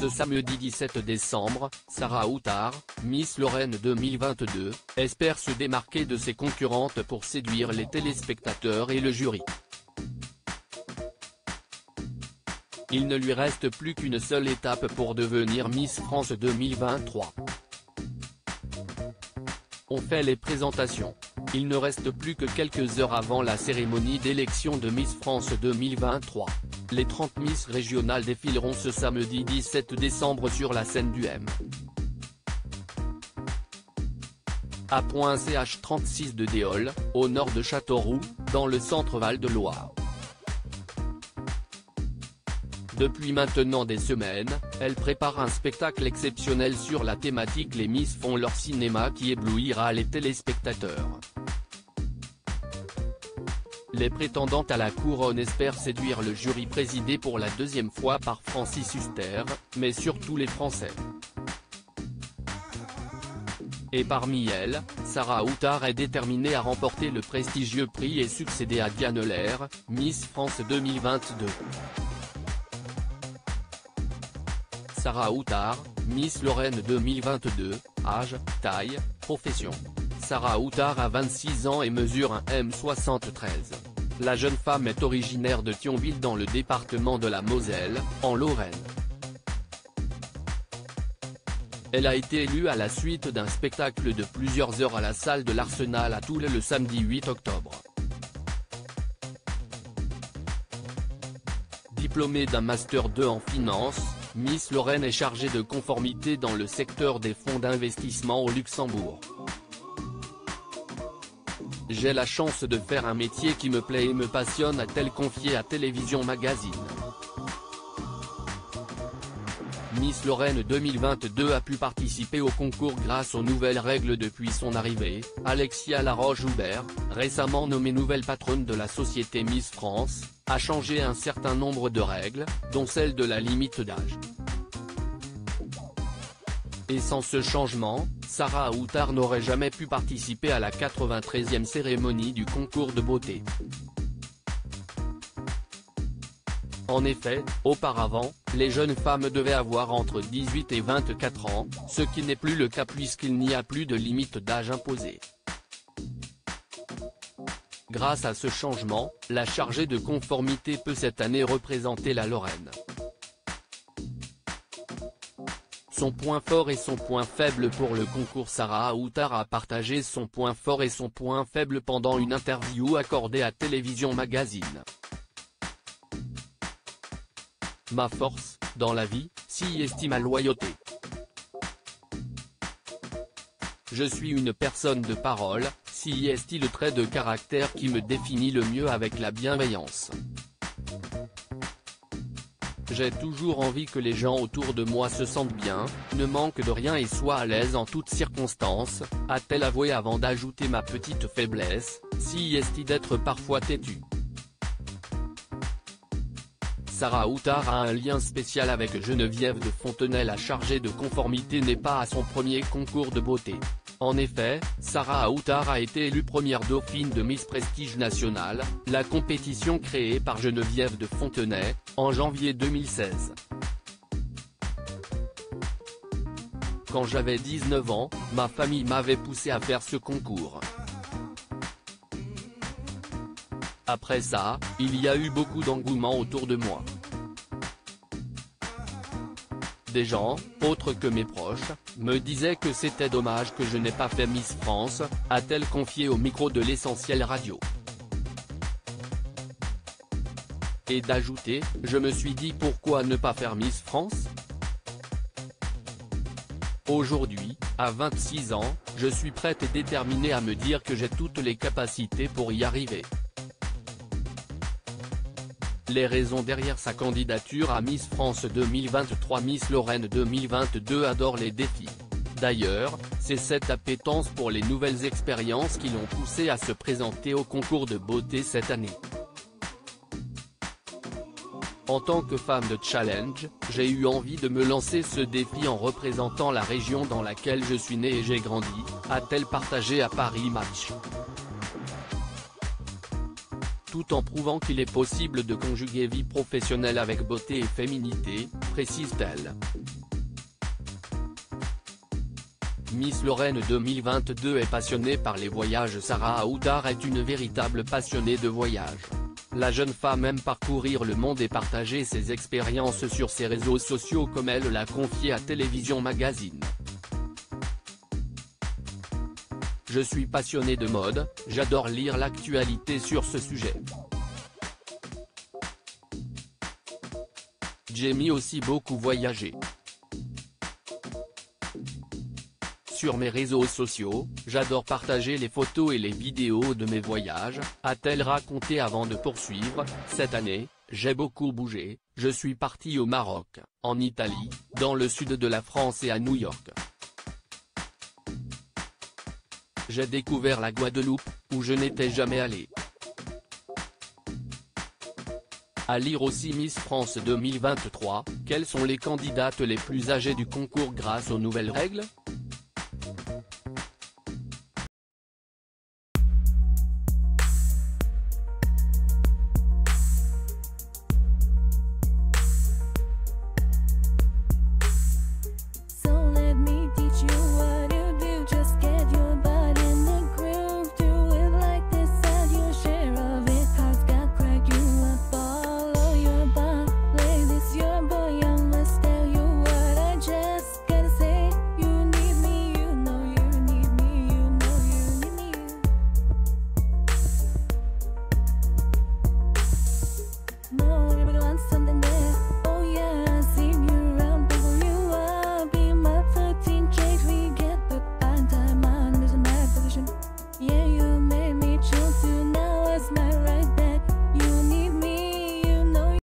Ce samedi 17 décembre, Sarah Outtar, Miss Lorraine 2022, espère se démarquer de ses concurrentes pour séduire les téléspectateurs et le jury. Il ne lui reste plus qu'une seule étape pour devenir Miss France 2023. On fait les présentations. Il ne reste plus que quelques heures avant la cérémonie d'élection de Miss France 2023. Les 30 Miss régionales défileront ce samedi 17 décembre sur la scène du M. A.ch 36 de Déol, au nord de Châteauroux, dans le centre Val-de-Loire. Depuis maintenant des semaines, elle prépare un spectacle exceptionnel sur la thématique Les Miss font leur cinéma qui éblouira les téléspectateurs. Les prétendantes à la couronne espèrent séduire le jury présidé pour la deuxième fois par Francis Huster, mais surtout les Français. Et parmi elles, Sarah Outtar est déterminée à remporter le prestigieux prix et succéder à Diane Lair, Miss France 2022. Sarah Outtar, Miss Lorraine 2022, âge, taille, profession. Sarah Outtar a 26 ans et mesure un m73. La jeune femme est originaire de Thionville dans le département de la Moselle, en Lorraine. Elle a été élue à la suite d'un spectacle de plusieurs heures à la salle de l'Arsenal à Toul le samedi 8 octobre. Diplômée d'un Master 2 en finance, Miss Lorraine est chargée de conformité dans le secteur des fonds d'investissement au Luxembourg. J'ai la chance de faire un métier qui me plaît et me passionne, a-t-elle confié à Télévision Magazine. Miss Lorraine 2022 a pu participer au concours grâce aux nouvelles règles depuis son arrivée. Alexia Laroche-Joubert, récemment nommée nouvelle patronne de la société Miss France, a changé un certain nombre de règles, dont celle de la limite d'âge. Et sans ce changement, Sarah Outtar n'aurait jamais pu participer à la 93e cérémonie du concours de beauté. En effet, auparavant, les jeunes femmes devaient avoir entre 18 et 24 ans, ce qui n'est plus le cas puisqu'il n'y a plus de limite d'âge imposée. Grâce à ce changement, la chargée de conformité peut cette année représenter la Lorraine. Son point fort et son point faible pour le concours. Sarah Outtar a partagé son point fort et son point faible pendant une interview accordée à Télévision Magazine. Ma force, dans la vie, s'y estime ma loyauté. Je suis une personne de parole, s'y est-il le trait de caractère qui me définit le mieux avec la bienveillance. J'ai toujours envie que les gens autour de moi se sentent bien, ne manquent de rien et soient à l'aise en toutes circonstances, a-t-elle avoué avant d'ajouter ma petite faiblesse, s'y est-il d'être parfois têtue. Sarah Outtar a un lien spécial avec Geneviève de Fontenay. La chargée de conformité n'est pas à son premier concours de beauté. En effet, Sarah Outtar a été élue première dauphine de Miss Prestige National, la compétition créée par Geneviève de Fontenay, en janvier 2016. Quand j'avais 19 ans, ma famille m'avait poussé à faire ce concours. Après ça, il y a eu beaucoup d'engouement autour de moi. Des gens, autres que mes proches, me disaient que c'était dommage que je n'ai pas fait Miss France, a-t-elle confié au micro de l'Essentiel Radio. Et d'ajouter, je me suis dit pourquoi ne pas faire Miss France ? Aujourd'hui, à 26 ans, je suis prête et déterminée à me dire que j'ai toutes les capacités pour y arriver. Les raisons derrière sa candidature à Miss France 2023. Miss Lorraine 2022 adore les défis. D'ailleurs, c'est cette appétence pour les nouvelles expériences qui l'ont poussée à se présenter au concours de beauté cette année. En tant que femme de challenge, j'ai eu envie de me lancer ce défi en représentant la région dans laquelle je suis née et j'ai grandi, a-t-elle partagé à Paris Match. Tout en prouvant qu'il est possible de conjuguer vie professionnelle avec beauté et féminité, précise-t-elle. Miss Lorraine 2022 est passionnée par les voyages. Sarah Aoutar est une véritable passionnée de voyage. La jeune femme aime parcourir le monde et partager ses expériences sur ses réseaux sociaux comme elle l'a confié à Télévision Magazine. Je suis passionnée de mode, j'adore lire l'actualité sur ce sujet. J'aime aussi beaucoup voyager. Sur mes réseaux sociaux, j'adore partager les photos et les vidéos de mes voyages, a-t-elle raconté avant de poursuivre. Cette année, j'ai beaucoup bougé, je suis partie au Maroc, en Italie, dans le sud de la France et à New York. J'ai découvert la Guadeloupe, où je n'étais jamais allé. À lire aussi Miss France 2023, quelles sont les candidates les plus âgées du concours grâce aux nouvelles règles ?